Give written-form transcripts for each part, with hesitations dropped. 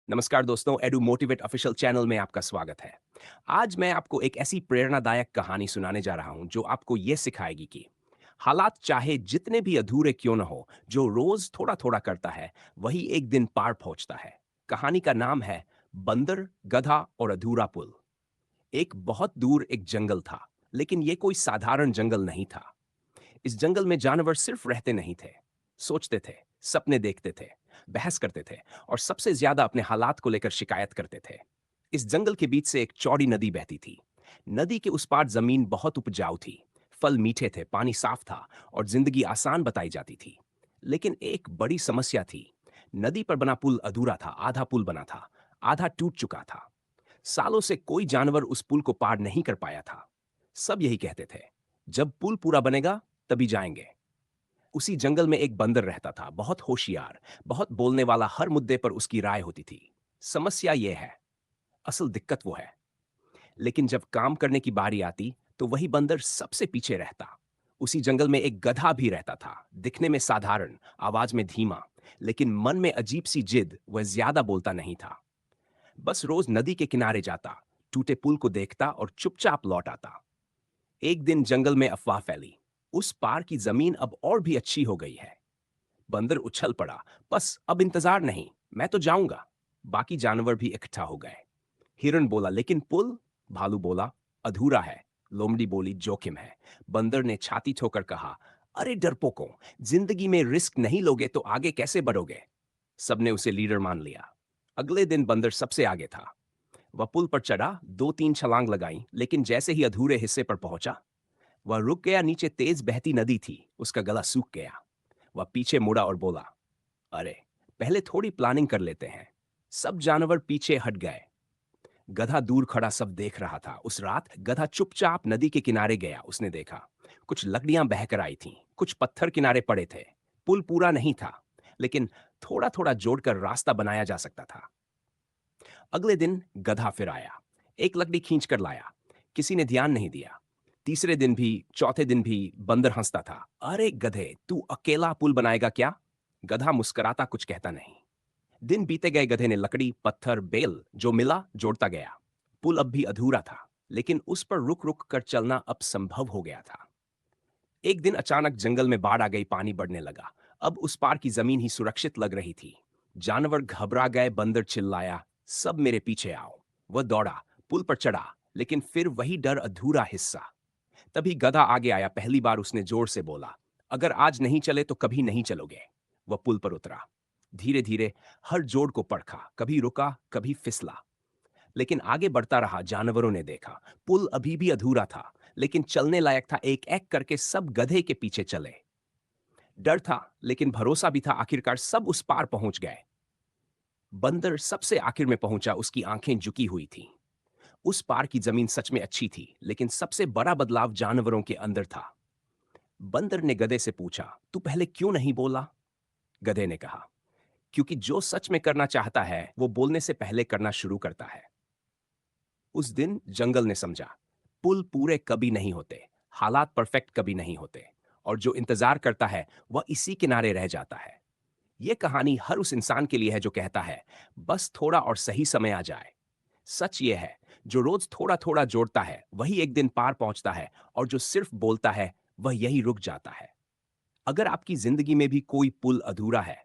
नमस्कार दोस्तों, edu motivate official channel में आपका स्वागत है। आज मैं आपको एक ऐसी प्रेरणादायक कहानी सुनाने जा रहा हूं जो आपको यह सिखाएगी कि हालात चाहे जितने भी अधूरे क्यों न हो, जो रोज थोड़ा थोड़ा करता है वही एक दिन पार पहुंचता है। कहानी का नाम है बंदर, गधा और अधूरा पुल। एक बहुत दूर एक जंगल था, लेकिन यह कोई साधारण जंगल नहीं था। इस जंगल में जानवर सिर्फ रहते नहीं थे, सोचते थे, सपने देखते थे, बहस करते थे और सबसे ज्यादा अपने हालात को लेकर शिकायत करते थे। इस जंगल के बीच से एक चौड़ी नदी बहती थी। नदी के उस पार जमीन बहुत उपजाऊ थी, फल मीठे थे, पानी साफ था और जिंदगी आसान बताई जाती थी। लेकिन एक बड़ी समस्या थी। नदी पर बना पुल अधूरा था, आधा पुल बना था, आधा टूट चुका था। सालों से कोई जानवर उस पुल को पार नहीं कर पाया था। सब यही कहते थे, जब पुल पूरा बनेगा तभी जाएंगे। उसी जंगल में एक बंदर रहता था, बहुत होशियार, बहुत बोलने वाला, हर मुद्दे पर उसकी राय होती थी। समस्या यह है, असल दिक्कत वो है, लेकिन जब काम करने की बारी आती तो वही बंदर सबसे पीछे रहता। उसी जंगल में एक गधा भी रहता था, दिखने में साधारण, आवाज में धीमा, लेकिन मन में अजीब सी जिद। वह ज्यादा बोलता नहीं था, बस रोज नदी के किनारे जाता, टूटे पुल को देखता और चुपचाप लौट आता। एक दिन जंगल में अफवाह फैली, उस पार की जमीन अब और भी अच्छी हो गई है। बंदर उछल पड़ा, बस अब इंतजार नहीं, मैं तो जाऊंगा। बाकी जानवर भी इकट्ठा हो गए। हिरन बोला, लेकिन पुल? भालू बोला, अधूरा है। लोमड़ी बोली, जोखिम है। बंदर ने छाती ठोकर कहा, अरे डरपोकों, जिंदगी में रिस्क नहीं लोगे तो आगे कैसे बढ़ोगे? सबने उसे लीडर मान लिया। अगले दिन बंदर सबसे आगे था। वह पुल पर चढ़ा, दो तीन छलांग लगाई, लेकिन जैसे ही अधूरे हिस्से पर पहुंचा, वह रुक गया। नीचे तेज बहती नदी थी, उसका गला सूख गया। वह पीछे मुड़ा और बोला, अरे, पहले थोड़ी प्लानिंग कर लेते हैं। सब जानवर पीछे हट गए। गधा दूर खड़ा सब देख रहा था। उस रात गधा चुपचाप नदी के किनारे गया। उसने देखा, कुछ लकड़ियां बहकर आई थीं, कुछ पत्थर किनारे पड़े थे। पुल पूरा नहीं था, लेकिन थोड़ा थोड़ा जोड़कर रास्ता बनाया जा सकता था। अगले दिन गधा फिर आया, एक लकड़ी खींच कर लाया। किसी ने ध्यान नहीं दिया। तीसरे दिन भी, चौथे दिन भी बंदर हंसता था, अरे गधे, तू अकेला पुल बनाएगा क्या? गधा मुस्कुराता, कुछ कहता नहीं। दिन बीते गए, गधे ने लकड़ी, पत्थर, बेल जो मिला जोड़ता गया। पुल अब भी अधूरा था, लेकिन उस पर रुक रुक कर चलना अब संभव हो गया था। एक दिन अचानक जंगल में बाढ़ आ गई, पानी बढ़ने लगा। अब उस पार की जमीन ही सुरक्षित लग रही थी। जानवर घबरा गए, बंदर चिल्लाया, सब मेरे पीछे आओ। वह दौड़ा, पुल पर चढ़ा, लेकिन फिर वही डर, अधूरा हिस्सा। तभी गधा आगे आया। पहली बार उसने जोर से बोला, अगर आज नहीं चले तो कभी नहीं चलोगे। वह पुल पर उतरा, धीरे धीरे हर जोड़ को परखा, कभी रुका, कभी फिसला, लेकिन आगे बढ़ता रहा। जानवरों ने देखा, पुल अभी भी अधूरा था, लेकिन चलने लायक था। एक एक करके सब गधे के पीछे चले। डर था, लेकिन भरोसा भी था। आखिरकार सब उस पार पहुंच गए। बंदर सबसे आखिर में पहुंचा, उसकी आंखें झुकी हुई थीं। उस पार की जमीन सच में अच्छी थी, लेकिन सबसे बड़ा बदलाव जानवरों के अंदर था। बंदर ने गधे से पूछा, तू पहले क्यों नहीं बोला? गधे ने कहा, क्योंकि जो सच में करना चाहता है वो बोलने से पहले करना शुरू करता है। उस दिन जंगल ने समझा, पुल पूरे कभी नहीं होते, हालात परफेक्ट कभी नहीं होते, और जो इंतजार करता है वह इसी किनारे रह जाता है। यह कहानी हर उस इंसान के लिए है जो कहता है, बस थोड़ा और सही समय आ जाए। सच यह है, जो रोज थोड़ा थोड़ा जोड़ता है वही एक दिन पार पहुंचता है, और जो सिर्फ बोलता है वह यही रुक जाता है। अगर आपकी जिंदगी में भी कोई पुल अधूरा है,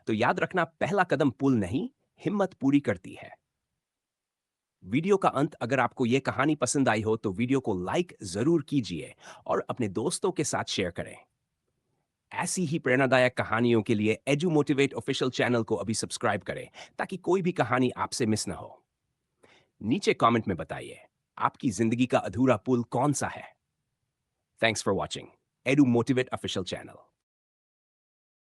तो याद रखना, पहला कदम पुल नहीं, हिम्मत पूरी करती है। वीडियो का अंत, अगर आपको यह कहानी पसंद आई हो तो वीडियो को लाइक जरूर कीजिए और अपने दोस्तों के साथ शेयर करें। ऐसी ही प्रेरणादायक कहानियों के लिए एडू मोटिवेट ऑफिशियल चैनल को अभी सब्सक्राइब करें, ताकि कोई भी कहानी आपसे मिस ना हो। नीचे कमेंट में बताइए, आपकी जिंदगी का अधूरा पुल कौन सा है? Thanks for watching edu motivate official channel.